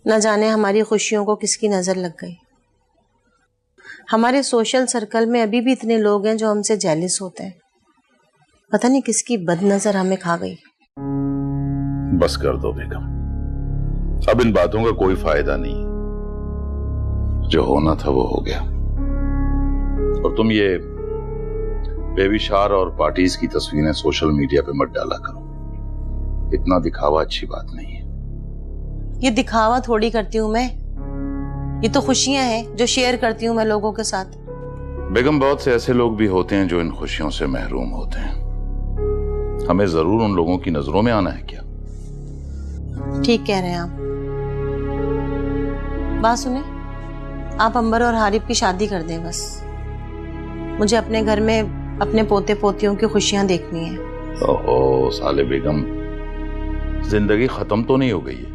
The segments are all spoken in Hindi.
न जाने हमारी खुशियों को किसकी नजर लग गई। हमारे सोशल सर्कल में अभी भी इतने लोग हैं जो हमसे जेलिस होते हैं। पता नहीं किसकी बदनजर हमें खा गई। बस कर दो बेगम, अब इन बातों का कोई फायदा नहीं। जो होना था वो हो गया। और तुम ये बेबी शावर और पार्टीज की तस्वीरें सोशल मीडिया पे मत डाला करो। इतना दिखावा अच्छी बात नहीं है। ये दिखावा थोड़ी करती हूँ मैं, ये तो खुशियां हैं जो शेयर करती हूँ मैं लोगों के साथ। बेगम, बहुत से ऐसे लोग भी होते हैं जो इन खुशियों से महरूम होते हैं। हमें जरूर उन लोगों की नजरों में आना है क्या? ठीक कह रहे हैं आप। बात सुने, आप अंबर और हारिब की शादी कर दें बस। मुझे अपने घर में अपने पोते पोतियों की खुशियां देखनी है। ओहो साले बेगम, जिंदगी खत्म तो नहीं हो गई है।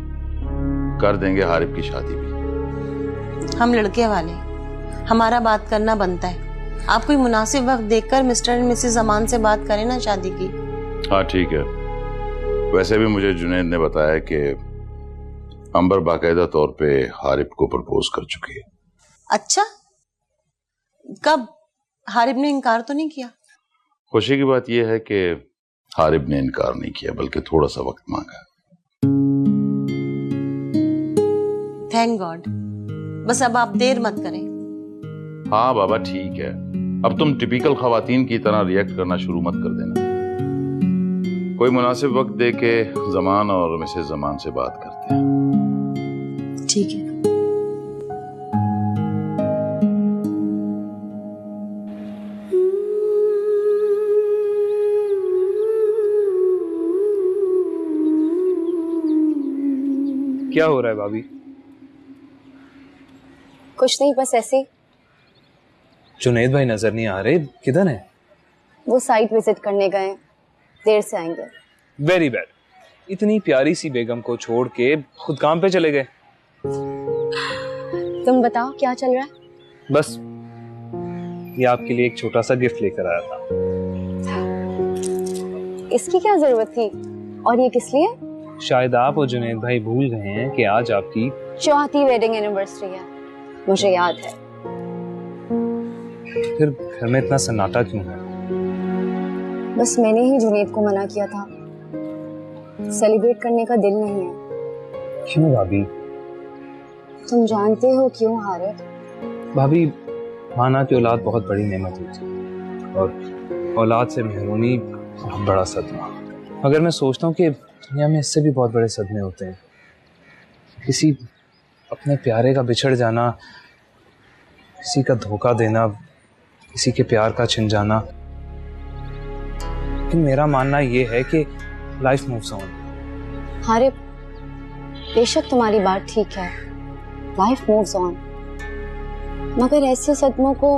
कर देंगे हारिब की शादी भी। हम लड़के वाले, हमारा बात करना बनता है। आप कोई मुनासिब वक्त देखकर मिस्टर एंड मिसेस जमान से बात करें ना शादी की। हाँ ठीक है। वैसे भी मुझे जुनैद ने बताया कि अंबर बाकायदा तौर पे हारिब को प्रपोज कर चुकी है। अच्छा, कब? हारिब ने इनकार तो नहीं किया? खुशी की बात यह है कि हारिब ने इनकार नहीं किया, बल्कि थोड़ा सा वक्त मांगा। Thank God. बस अब आप देर मत करें। हाँ बाबा ठीक है, अब तुम टिपिकल खवातीन की तरह रिएक्ट करना शुरू मत कर देना। कोई मुनासिब वक्त दे के जमान और मिसेस जमान से बात करते हैं। ठीक है। क्या हो रहा है भाभी? कुछ नहीं, बस ऐसे। जुनैद भाई नजर नहीं आ रहे, किधर हैं? वो साइट विजिट करने गए, देर से आएंगे। Very bad. इतनी प्यारी सी बेगम को छोड़ के खुद काम पे चले गए। तुम बताओ क्या चल रहा है? बस ये आपके लिए एक छोटा सा गिफ्ट लेकर आया था। इसकी क्या जरूरत थी? और ये किस लिए? शायद आप और जुनैद भाई भूल गए हैं कि आज आपकी 4वीं वेडिंग एनिवर्सरी है। मुझे याद है। फिर घर में इतना सन्नाटा क्यों है? बस मैंने ही जुनैद को मना किया था। सेलिब्रेट करने का दिल नहीं है। क्यों भाभी? तुम जानते हो क्यों हारिब? भाभी, माना की औलाद बहुत बड़ी नेमत होती है और औलाद से महरूमी बहुत बड़ा सदमा। मगर मैं सोचता हूँ कि दुनिया में इससे भी बहुत बड़े सदमे होते हैं। किसी अपने प्यारे का बिछड़ जाना, किसी का धोखा देना, किसी के प्यार का छिन जाना। लेकिन मेरा मानना ये है कि लाइफ मूव्स ऑन। हारिब, बेशक तुम्हारी बात ठीक है, लाइफ मूव्स ऑन, मगर ऐसे सदमों को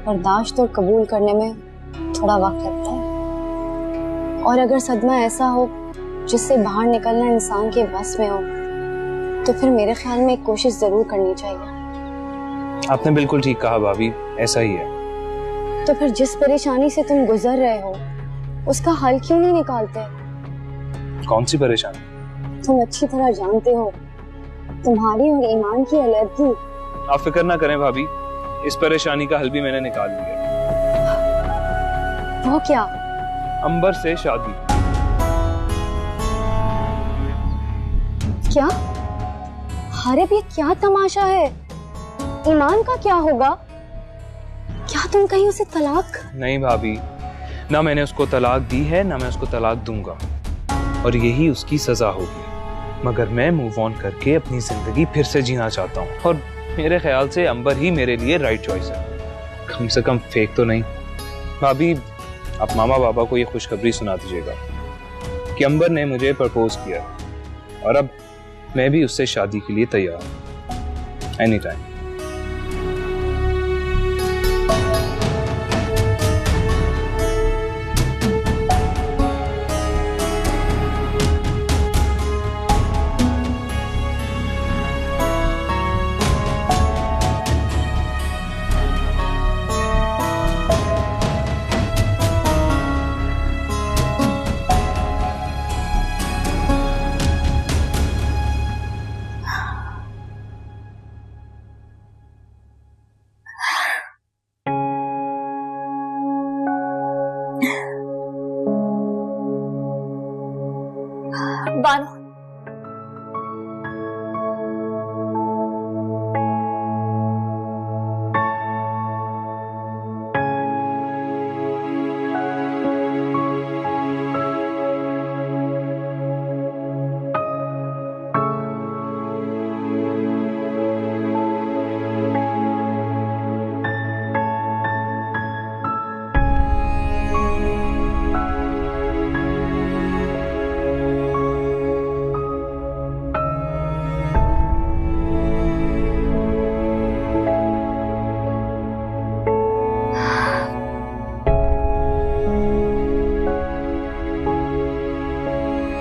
बर्दाश्त और कबूल करने में थोड़ा वक्त लगता है। और अगर सदमा ऐसा हो जिससे बाहर निकलना इंसान के बस में हो, तो फिर मेरे ख्याल में एक कोशिश जरूर करनी चाहिए। आपने बिल्कुल ठीक कहा भाभी, ऐसा ही है। तो फिर जिस परेशानी से तुम गुजर रहे हो उसका हल क्यों नहीं निकालते? कौन सी परेशानी? तुम अच्छी तरह जानते हो, तुम्हारी और ईमान की अलग। आप फिक्र ना करें भाभी, इस परेशानी का हल भी मैंने निकाल लिया। वो क्या? अंबर से शादी। क्या? हारिब, ये क्या तमाशा है? ईमान का क्या होगा? क्या तुम कहीं उसे तलाक? नहीं भाभी, ना मैंने उसको तलाक दी है, ना मैं उसको तलाक दूंगा, और यही उसकी सजा होगी। मगर मैं मूव ऑन करके अपनी जिंदगी फिर से जीना चाहता हूँ, और मेरे ख्याल से अंबर ही मेरे लिए राइट चॉइस है। कम से कम फेक तो नहीं। भाभी, आप मामा बाबा को ये खुशखबरी सुना दीजिएगा कि अंबर ने मुझे प्रपोज किया, और अब मैं भी उससे शादी के लिए तैयार हूँ, any time. Bano,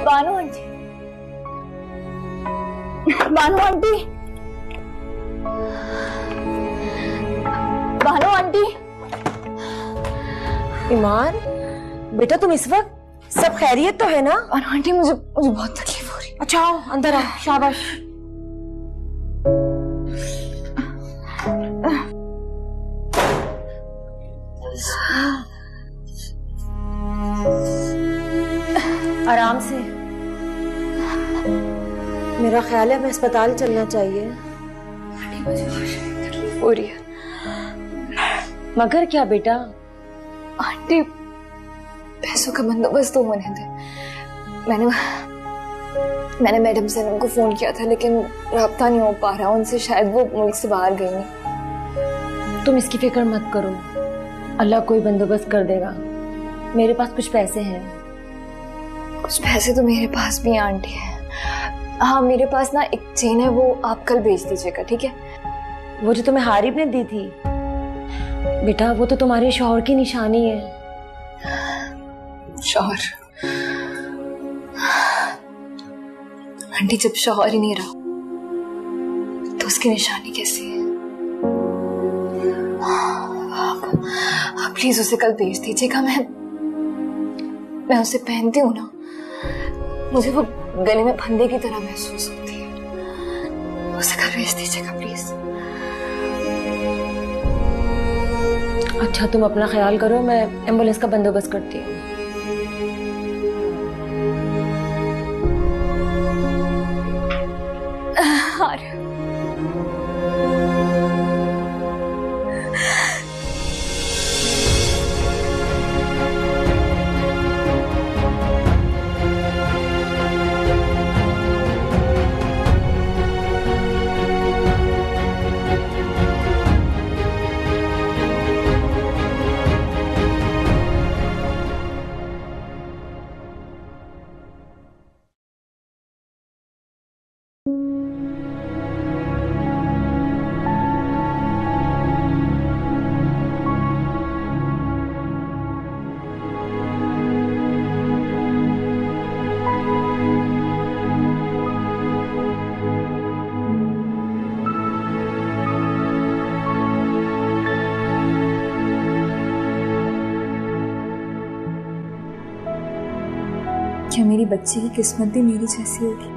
Bano aunty, Bano aunty, Bano aunty. Iman बेटा, तुम इस वक्त सब खैरियत तो है ना? बानो आंटी, मुझे बहुत तकलीफ हो रही है। अच्छा आओ अंदर आओ, शाबाश। आराम से। मेरा ख्याल है हमें अस्पताल चलना चाहिए। मुझे तकलीफ हो रही है। मगर क्या बेटा? आंटी, पैसों का बंदोबस्त तो होने दे। मैंने मैडम से उनको फोन किया था, लेकिन राब्ता नहीं हो पा रहा उनसे। शायद वो मुल्क से बाहर गई नहीं। तुम इसकी फिक्र मत करो, अल्लाह कोई बंदोबस्त कर देगा। मेरे पास कुछ पैसे हैं। कुछ पैसे तो मेरे पास भी हैं आंटी है। हाँ, मेरे पास ना एक चेन है, वो आप कल भेज दीजिएगा, ठीक है? वो जो तुम्हें हारिब ने दी थी बेटा, वो तो तुम्हारे शौहर की निशानी है। शौहर? आंटी, जब शौहर ही नहीं रहा तो उसकी निशानी कैसी है? आप प्लीज उसे कल भेज दीजिएगा। मैं उसे पहनती हूँ ना, मुझे वो गले में फंदे की तरह महसूस होती है। उसे कल भेज दीजिएगा प्लीज। अच्छा, तुम अपना ख्याल करो, मैं एम्बुलेंस का बंदोबस्त करती हूँ। क्या मेरी बच्ची की किस्मत भी मेरी जैसी होगी?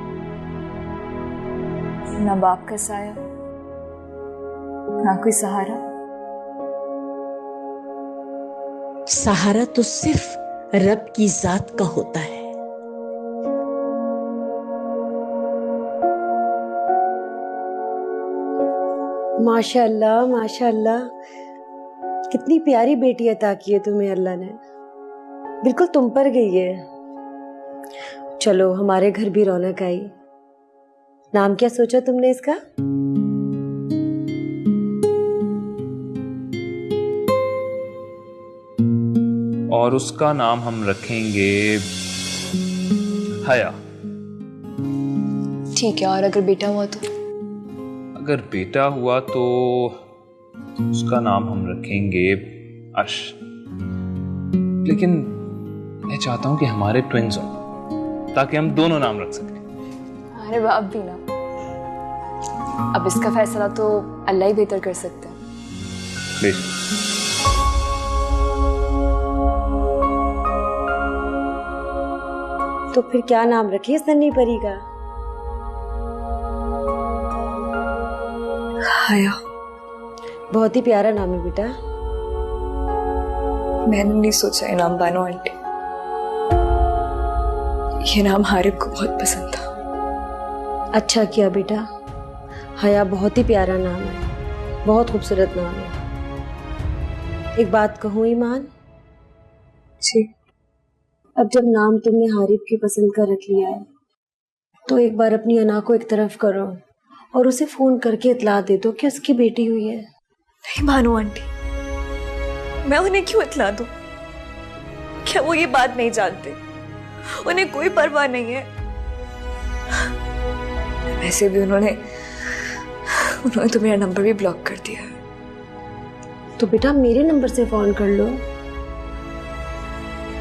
ना बाप का साया, ना कोई सहारा। सहारा तो सिर्फ रब की जात का होता है। माशाअल्लाह माशाअल्लाह, कितनी प्यारी बेटी अता की है तुम्हें अल्लाह ने। बिल्कुल तुम पर गई है। चलो, हमारे घर भी रौनक आई। नाम क्या सोचा तुमने इसका? और उसका नाम हम रखेंगे हया। ठीक है। और अगर बेटा हुआ तो? अगर बेटा हुआ तो उसका नाम हम रखेंगे अर्श। लेकिन मैं चाहता हूं कि हमारे ट्विंस हों, ताकि हम दोनों नाम रख सकें। अरे बाप भी ना, अब इसका फैसला तो अल्लाह ही बेहतर कर सकते हैं। बेशक। तो फिर क्या नाम रखिए सन्नी परी का? हया। बहुत ही प्यारा नाम है बेटा। मैंने नहीं सोचा है नाम बानो आंटी। ये नाम हारिब को बहुत पसंद था। अच्छा किया बेटा, हया बहुत ही प्यारा नाम है, बहुत खूबसूरत नाम है। एक बात कहूँ ईमान? जी। अब जब नाम तुमने हारिब की पसंद का रख लिया है तो एक बार अपनी अना को एक तरफ करो और उसे फोन करके इतला दे दो कि उसकी बेटी हुई है। नहीं मानो आंटी, मैं उन्हें क्यों इतला दूं? क्या वो ये बात नहीं जानते? उन्हें कोई परवाह नहीं है। वैसे भी उन्होंने तो मेरा नंबर भी ब्लॉक कर दिया है। तो बेटा मेरे नंबर से फोन कर लो।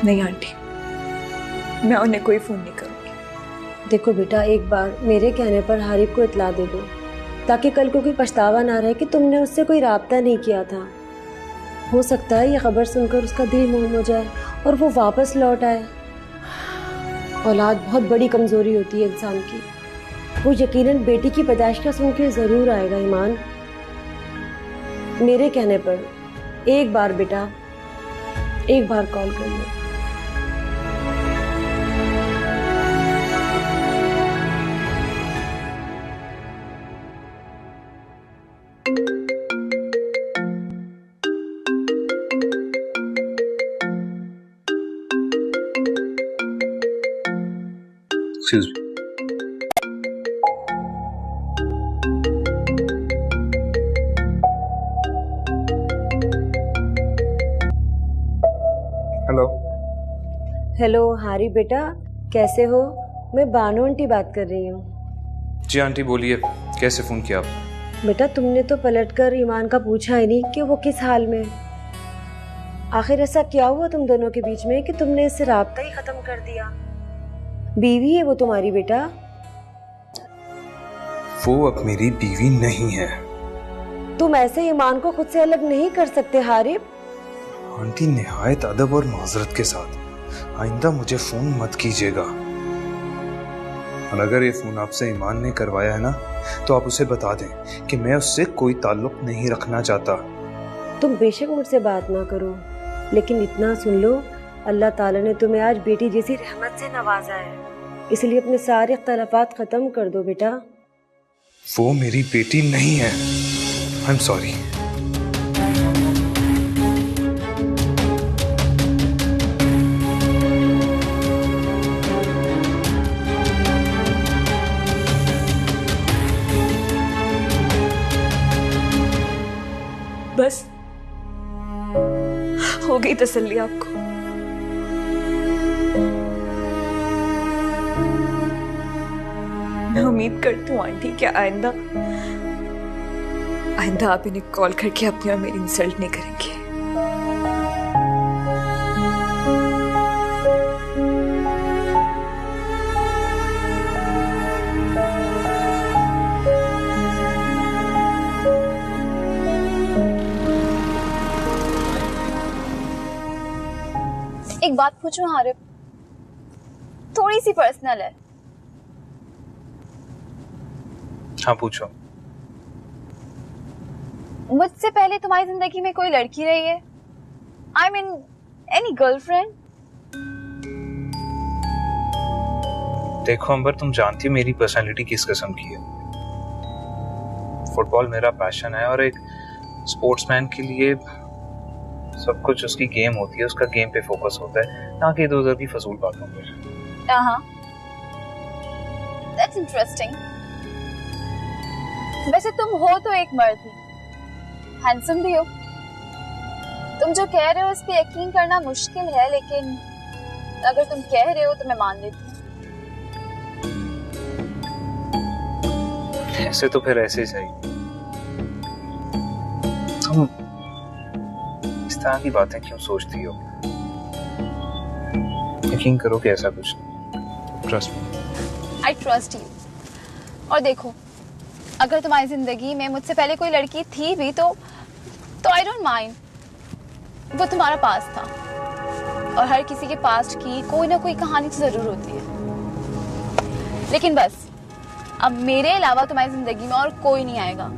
नहीं आंटी, मैं उन्हें कोई फोन नहीं करूंगी। देखो बेटा, एक बार मेरे कहने पर हारिब को इतला दे दो ताकि कल को कोई पछतावा ना रहे कि तुमने उससे कोई राब्ता नहीं किया था। हो सकता है ये खबर सुनकर उसका दिल मोम हो जाए और वो वापस लौट आए। औलाद बहुत बड़ी कमजोरी होती है इंसान की। वो यकीनन बेटी की पैदाइश का सुन के जरूर आएगा ईमान। मेरे कहने पर एक बार बेटा, एक बार कॉल कर लो। Excuse me. Hello. Hello Harib बेटा, कैसे हो? मैं बानो आंटी बात कर रही हूँ। जी आंटी बोलिए, कैसे फोन किया आपने? बेटा तुमने तो पलटकर ईमान का पूछा ही नहीं कि वो किस हाल में। आखिर ऐसा क्या हुआ तुम दोनों के बीच में कि तुमने इससे राब्ता ही खत्म कर दिया? बीवी है वो तुम्हारी बेटा? वो अब मेरी बीवी नहीं है। तुम ऐसे ईमान को खुद से अलग नहीं कर सकते हारिब। आंटी निहायत अदब और माजरत के साथ आइंदा मुझे फोन मत कीजिएगा। और अगर ये फोन आपसे ईमान ने करवाया है ना, तो आप उसे बता दें कि मैं उससे कोई ताल्लुक नहीं रखना चाहता। तुम बेशक मुझसे बात ना करो, लेकिन इतना सुन लो, अल्लाह ताला ने तुम्हें आज बेटी जैसी रहमत से नवाजा है, इसलिए अपने सारे इख्तलाफात खत्म कर दो बेटा। वो मेरी बेटी नहीं है। I am sorry. बस हो गई तसल्ली आपको? मैं उम्मीद करती हूँ आंटी कि आइंदा आप इन्हें कॉल करके अपनी और मेरी इंसल्ट नहीं करेंगे। एक बात पूछूं हारिब, थोड़ी सी पर्सनल है। हाँ पूछो। मुझसे पहले तुम्हारी जिंदगी में कोई लड़की रही है? I mean any girlfriend? देखो अंबर, तुम जानती हो मेरी पर्सनालिटी किस किस्म की है। फुटबॉल मेरा पैशन है और एक स्पोर्ट्समैन के लिए सब कुछ उसकी गेम होती है, उसका गेम पे फोकस होता है, ना कि इधर उधर की फजूल बातों पर। हाँ, दैट्स इंटरेस्टिंग। वैसे तुम हो तो एक मर्द ही, हैंडसम भी हो। तुम जो कह रहे हो इस पे यकीन करना मुश्किल है, लेकिन अगर तुम कह रहे हो तो मैं मान लेती हूँ। ऐसे तो फिर ऐसे ही सही। तुम इस तरह की बातें क्यों सोचती हो? यकीन करो कि ऐसा कुछ नहीं। Trust me. I trust you. और देखो, अगर तुम्हारी जिंदगी में मुझसे पहले कोई लड़की थी भी तो आई डोंट माइंड। वो तुम्हारा पास्ट था, और हर किसी के पास्ट की कोई ना कोई कहानी तो जरूर होती है। लेकिन बस अब मेरे अलावा तुम्हारी जिंदगी में और कोई नहीं आएगा।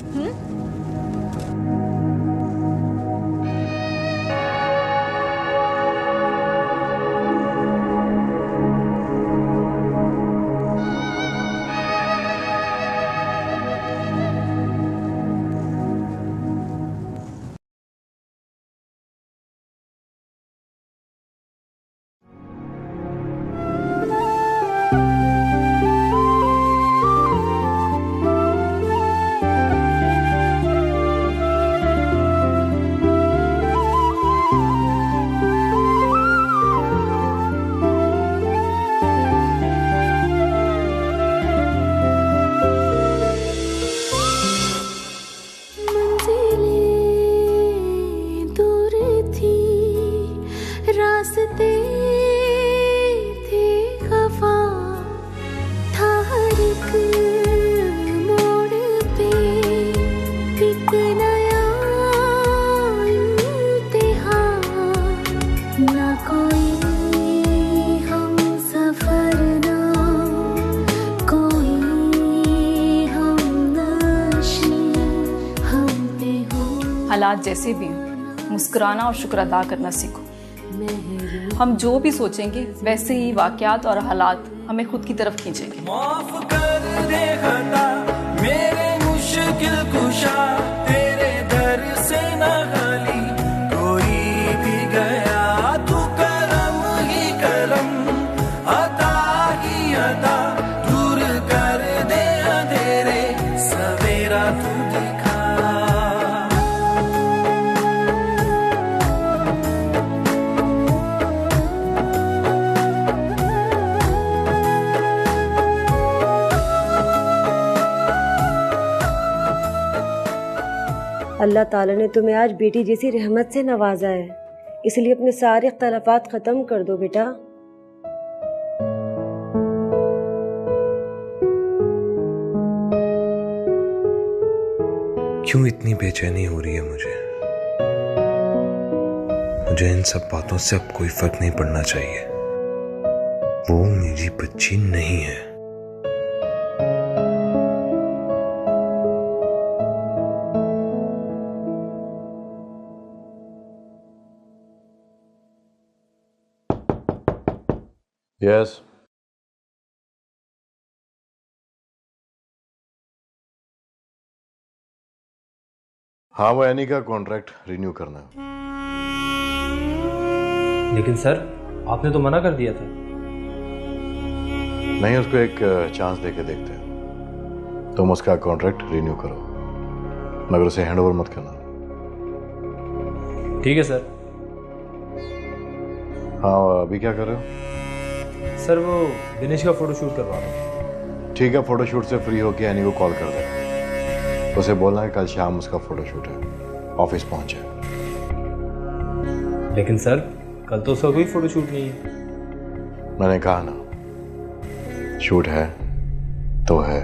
हालात जैसे भी हों, मुस्कुराना और शुक्र अदा करना सीखो। हम जो भी सोचेंगे वैसे ही वाकयात और हालात हमें खुद की तरफ खींचेंगे। माफ कर दे खता मेरे मुश्किल कुशा, तेरे दर से न खाली कोई भी गया, तू करम ही करम अता ही अता, दूर कर दे अंधेरे सवेरा तू दिखा। अल्लाह ताला ने तुम्हें आज बेटी जैसी रहमत से नवाजा है, इसलिए अपने सारे इख्तलाफात खत्म कर दो बेटा। क्यों इतनी बेचैनी हो रही है मुझे इन सब बातों से अब कोई फर्क नहीं पड़ना चाहिए। वो मेरी बच्ची नहीं है। यस हाँ, वो एनी का कॉन्ट्रैक्ट रिन्यू करना है। लेकिन सर आपने तो मना कर दिया था। नहीं, उसको एक चांस देके देखते हैं। तुम उसका कॉन्ट्रैक्ट रिन्यू करो, मगर उसे हैंड ओवर मत करना। ठीक है सर। हाँ, अभी क्या कर रहे हो? सर वो दिनेश का फोटोशूट करवा रहा हूँ। ठीक है, फोटोशूट से फ्री होके एनी को कॉल कर दे। उसे बोलना है कल शाम उसका फोटोशूट है, ऑफिस पहुंचे। लेकिन सर कल तो उसका कोई फोटोशूट नहीं है। मैंने कहा ना, शूट है तो है।